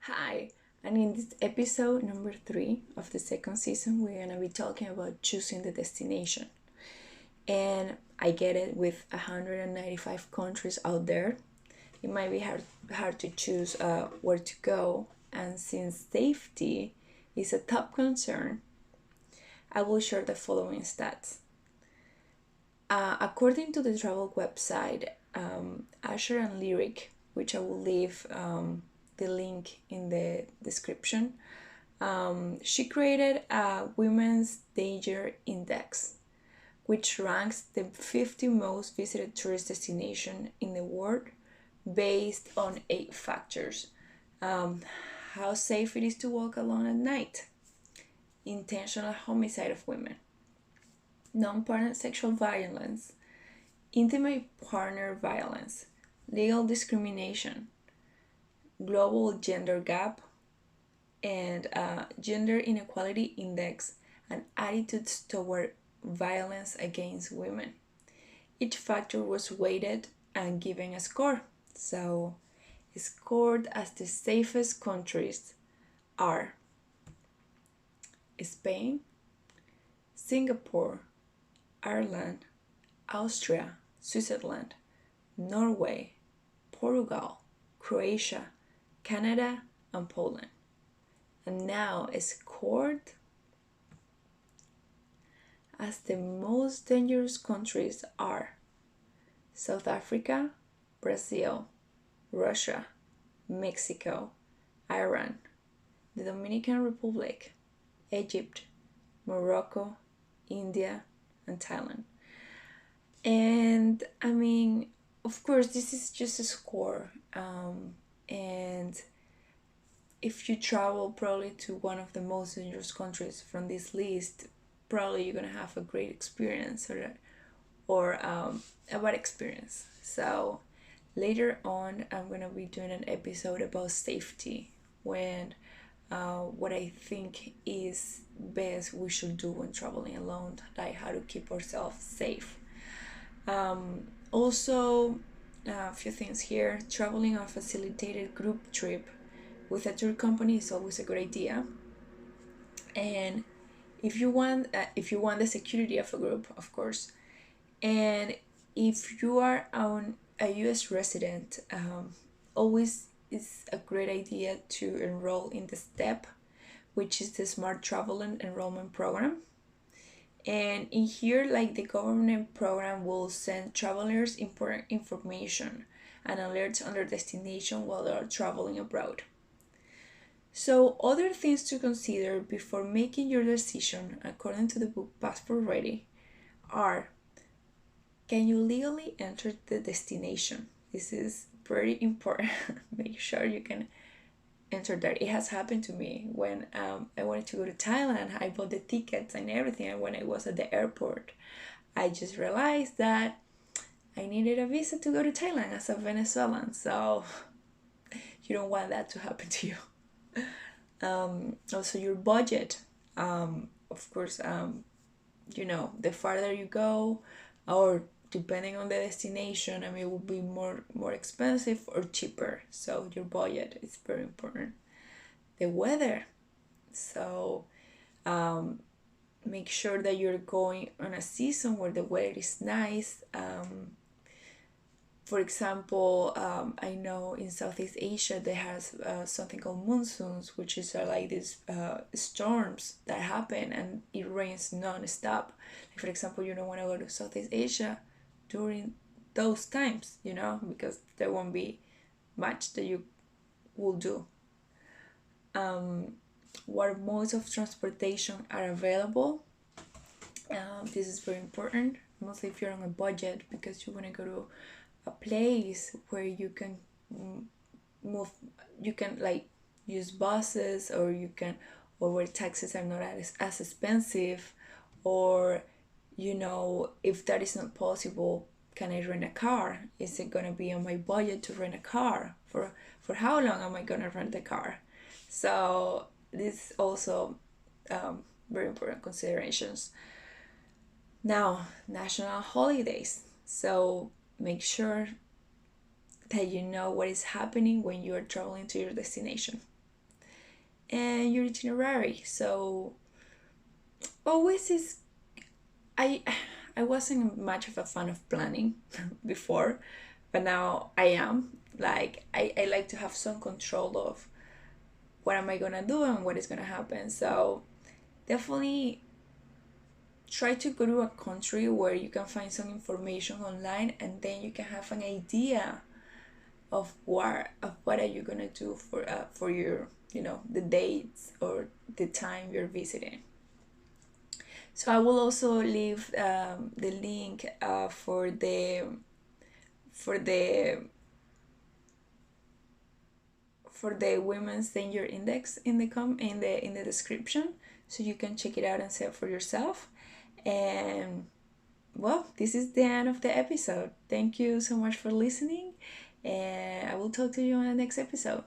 Hi, and in this episode number 3 of the second season, we're gonna be talking about choosing the destination. And I get it, with 195 countries out there, it might be hard to choose where to go. And since safety is a top concern, I will share the following stats. According to the travel website Asher and Lyric, which I will leave the link in the description, she created a Women's Danger Index, which ranks the 50 most visited tourist destinations in the world based on 8 factors. Um, how safe it is to walk alone at night, intentional homicide of women, non-partner sexual violence, intimate partner violence, legal discrimination, global gender gap, and gender inequality index, and attitudes toward violence against women. Each factor was weighted and given a score. So, scored as the safest countries are Spain, Singapore, Ireland, Austria, Switzerland, Norway, Portugal, Croatia, Canada, and Poland. And now scored as the most dangerous countries are South Africa, Brazil, Russia, Mexico, Iran, the Dominican Republic, Egypt, Morocco, India, and Thailand. And I mean, of course, this is just a score. And if you travel probably to one of the most dangerous countries from this list, probably you're gonna have a great experience or a bad experience. So later on, I'm gonna be doing an episode about safety, when what I think is best we should do when traveling alone, like how to keep ourselves safe. Also, a few things here. Traveling on a facilitated group trip with a tour company is always a good idea. And if you want the security of a group, of course. And if you are on a U.S. resident, always is a great idea to enroll in the STEP, which is the Smart Travel and Enrollment Program. And in here, like, the government program will send travelers important information and alerts on their destination while they are traveling abroad. So, other things to consider before making your decision according to the book Passport Ready are: can you legally enter the destination? This is very important. Make sure you can enter there. It has happened to me when I wanted to go to Thailand. I bought the tickets and everything, and when I was at the airport, I just realized that I needed a visa to go to Thailand as a Venezuelan. So you don't want that to happen to you. Also, your budget. Of course, the farther you go, or depending on the destination, I mean, it will be more expensive or cheaper. So your budget is very important. The weather. So make sure that you're going on a season where the weather is nice. For example, I know in Southeast Asia they have something called monsoons, which is like these storms that happen and it rains non-stop. Like, for example, you don't want to go to Southeast Asia during those times, because there won't be much that you will do. What modes of transportation are available? This is very important, mostly if you're on a budget, because you want to go to a place where you can move, you can like use buses, or where taxis are not as expensive, or if that is not possible, can I rent a car? Is it gonna be on my budget to rent a car? For how long am I gonna rent the car? So this also very important considerations. Now, national holidays. So make sure that you know what is happening when you are traveling to your destination. and your itinerary. So always is I I wasn't much of a fan of planning before, but now I am. Like I like to have some control of what am I gonna do and what is gonna happen. So definitely try to go to a country where you can find some information online, and then you can have an idea of what are you gonna do for your, the dates or the time you're visiting. So I will also leave the link for the for the women's danger index in the description, so you can check it out and see it for yourself. And well, this is the end of the episode. Thank you so much for listening, and I will talk to you on the next episode.